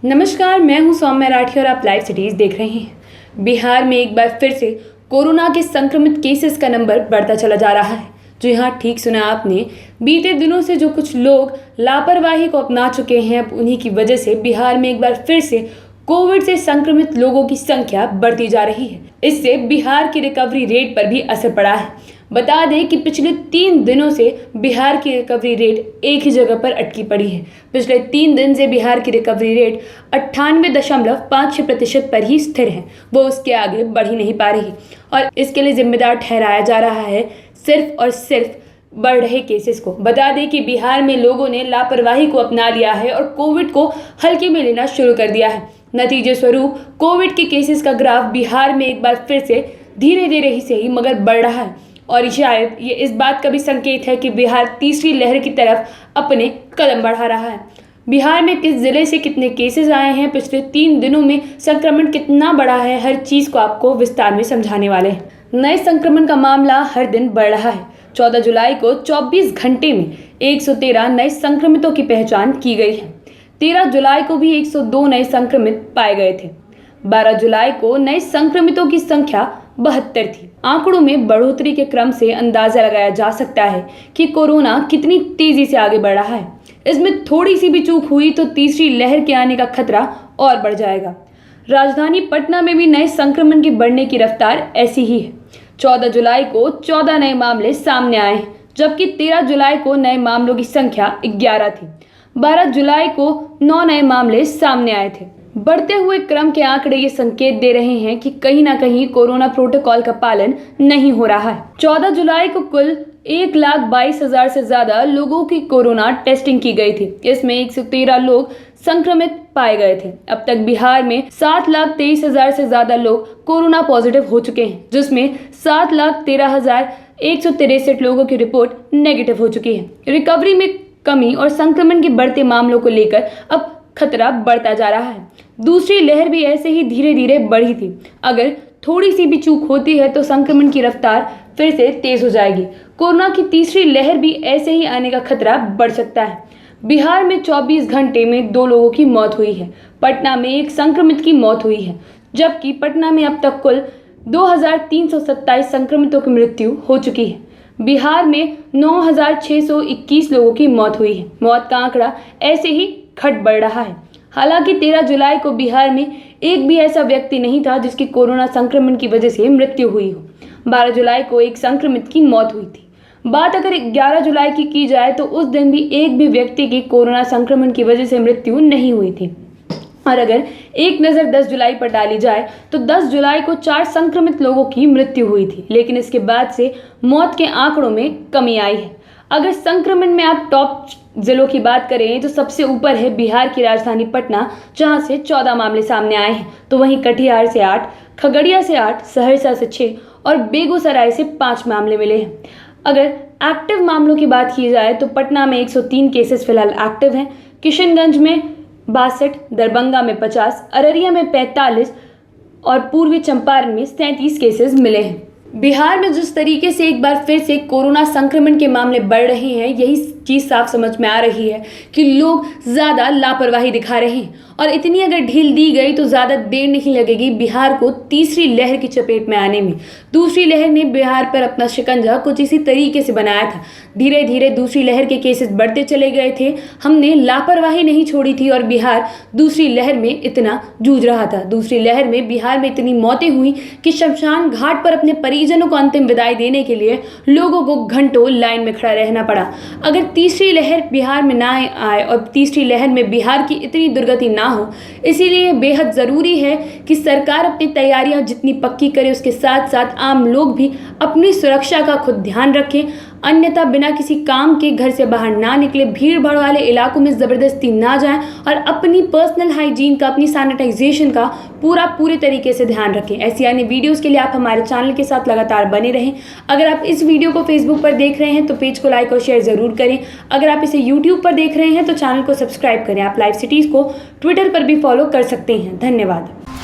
नमस्कार, मैं हूं सौम्या राठी और आप लाइव सिटीज देख रहे हैं। बिहार में एक बार फिर से कोरोना के संक्रमित केसेस का नंबर बढ़ता चला जा रहा है। जी हाँ, ठीक सुना आपने। बीते दिनों से जो कुछ लोग लापरवाही को अपना चुके हैं, अब उन्हीं की वजह से बिहार में एक बार फिर से कोविड से संक्रमित लोगों की संख्या बढ़ती जा रही है। इससे बिहार की रिकवरी रेट पर भी असर पड़ा है। बता दें कि पिछले 3 दिनों से बिहार की रिकवरी रेट एक ही जगह पर अटकी पड़ी है। पिछले 3 दिन से बिहार की रिकवरी रेट 98.56% पर ही स्थिर है। वो उसके आगे बढ़ ही नहीं पा रही और इसके लिए जिम्मेदार ठहराया जा रहा है सिर्फ और सिर्फ बढ़ रहे केसेस को। बता दें कि बिहार में लोगों ने लापरवाही को अपना लिया है और कोविड को हल्के में लेना शुरू कर दिया है। नतीजे स्वरूप कोविड के केसेस का ग्राफ बिहार में एक बार फिर से धीरे धीरे ही सही मगर बढ़ रहा है और शायद ये इस बात का भी संकेत है कि बिहार तीसरी लहर की तरफ अपने कदम बढ़ा रहा है। बिहार में किस जिले से कितने केसेस आए हैं, पिछले 3 दिनों में संक्रमण कितना बढ़ा है, हर चीज़ को आपको विस्तार में समझाने वाले हैं। नए संक्रमण का मामला हर दिन बढ़ रहा है। 14 जुलाई को 24 घंटे में 113 नए संक्रमितों की पहचान की गई है। 13 जुलाई को भी 102 नए संक्रमित पाए गए थे। 12 जुलाई को नए संक्रमितों की संख्या 72 थी। आंकड़ों में बढ़ोतरी के क्रम से अंदाजा लगाया जा सकता है कि कोरोना कितनी तेजी से आगे बढ़ रहा है। इसमें थोड़ी सी भी चूक हुई तो तीसरी लहर के आने का खतरा और बढ़ जाएगा। राजधानी पटना में भी नए संक्रमण की बढ़ने की रफ्तार ऐसी ही है। 14 जुलाई को 14 नए मामले सामने आए हैं, जबकि 13 जुलाई को नए मामलों की संख्या 11 थी। 12 जुलाई को 9 नए मामले सामने आए थे। बढ़ते हुए क्रम के आंकड़े ये संकेत दे रहे हैं कि कहीं ना कहीं कोरोना प्रोटोकॉल का पालन नहीं हो रहा है। 14 जुलाई को कुल 1,22,000 से ज्यादा लोगों की कोरोना टेस्टिंग की गई थी। इसमें 113 लोग संक्रमित पाए गए थे। अब तक बिहार में 7,23,000 से ज्यादा लोग कोरोना पॉजिटिव हो चुके हैं, जिसमें 7,13,163 लोगों की रिपोर्ट नेगेटिव हो चुकी है। रिकवरी में कमी और संक्रमण के बढ़ते मामलों को लेकर अब खतरा बढ़ता जा रहा है। दूसरी लहर भी ऐसे ही धीरे धीरे बढ़ी थी। अगर थोड़ी सी भी चूक होती है तो संक्रमण की रफ्तार फिर से तेज हो जाएगी। कोरोना की तीसरी लहर भी ऐसे ही आने का खतरा बढ़ सकता है। बिहार में 24 घंटे में 2 लोगों की मौत हुई है। पटना में 1 संक्रमित की मौत हुई है, जबकि पटना में अब तक कुल 2,327 संक्रमितों की मृत्यु हो चुकी है। बिहार में 9,621 लोगों की मौत हुई है। मौत का आंकड़ा ऐसे ही घट बढ़ रहा है। हालांकि 13 जुलाई को बिहार में एक भी ऐसा व्यक्ति नहीं था जिसकी कोरोना संक्रमण की वजह से मृत्यु हुई हो। 12 जुलाई को 1 संक्रमित की मौत हुई थी। बात अगर 11 जुलाई की जाए तो उस दिन भी एक भी व्यक्ति की कोरोना संक्रमण की वजह से मृत्यु नहीं हुई थी। और अगर एक नज़र 10 जुलाई पर डाली जाए तो 10 जुलाई को 4 संक्रमित लोगों की मृत्यु हुई थी, लेकिन इसके बाद से मौत के आंकड़ों में कमी आई है। अगर संक्रमण में आप टॉप जिलों की बात करें तो सबसे ऊपर है बिहार की राजधानी पटना, जहां से 14 मामले सामने आए हैं। तो वहीं कटिहार से 8, खगड़िया से 8, सहरसा से 6 और बेगूसराय से 5 मामले मिले हैं। अगर एक्टिव मामलों की बात की जाए तो पटना में 103 केसेस फिलहाल एक्टिव हैं, किशनगंज में 62, दरभंगा में 50, अररिया में 45 और पूर्वी चंपारण में 37 केसेस मिले हैं। बिहार में जिस तरीके से एक बार फिर से कोरोना संक्रमण के मामले बढ़ रहे हैं, यही चीज़ साफ समझ में आ रही है कि लोग ज़्यादा लापरवाही दिखा रहे हैं और इतनी अगर ढील दी गई तो ज़्यादा देर नहीं लगेगी बिहार को तीसरी लहर की चपेट में आने में। दूसरी लहर ने बिहार पर अपना शिकंजा कुछ इसी तरीके से बनाया था। धीरे धीरे दूसरी लहर के केसेस बढ़ते चले गए थे। हमने लापरवाही नहीं छोड़ी थी और बिहार दूसरी लहर में इतना जूझ रहा था। दूसरी लहर में बिहार में इतनी मौतें हुई कि शमशान घाट पर अपने परिजनों को अंतिम विदाई देने के लिए लोगों को घंटों लाइन में खड़ा रहना पड़ा। अगर तीसरी लहर बिहार में ना आए और तीसरी लहर में बिहार की इतनी दुर्गति ना हो, इसीलिए बेहद ज़रूरी है कि सरकार अपनी तैयारियां जितनी पक्की करे, उसके साथ साथ आम लोग भी अपनी सुरक्षा का खुद ध्यान रखें। अन्यथा बिना किसी काम के घर से बाहर ना निकले, भीड़ भाड़ वाले इलाकों में ज़बरदस्ती ना जाएं और अपनी पर्सनल हाइजीन का, अपनी सैनिटाइजेशन का पूरे तरीके से ध्यान रखें। ऐसी अन्य वीडियोस के लिए आप हमारे चैनल के साथ लगातार बने रहें। अगर आप इस वीडियो को फेसबुक पर देख रहे हैं तो पेज को लाइक और शेयर ज़रूर करें। अगर आप इसे यूट्यूब पर देख रहे हैं तो चैनल को सब्सक्राइब करें। आप लाइव सिटीज़ को ट्विटर पर भी फॉलो कर सकते हैं। धन्यवाद।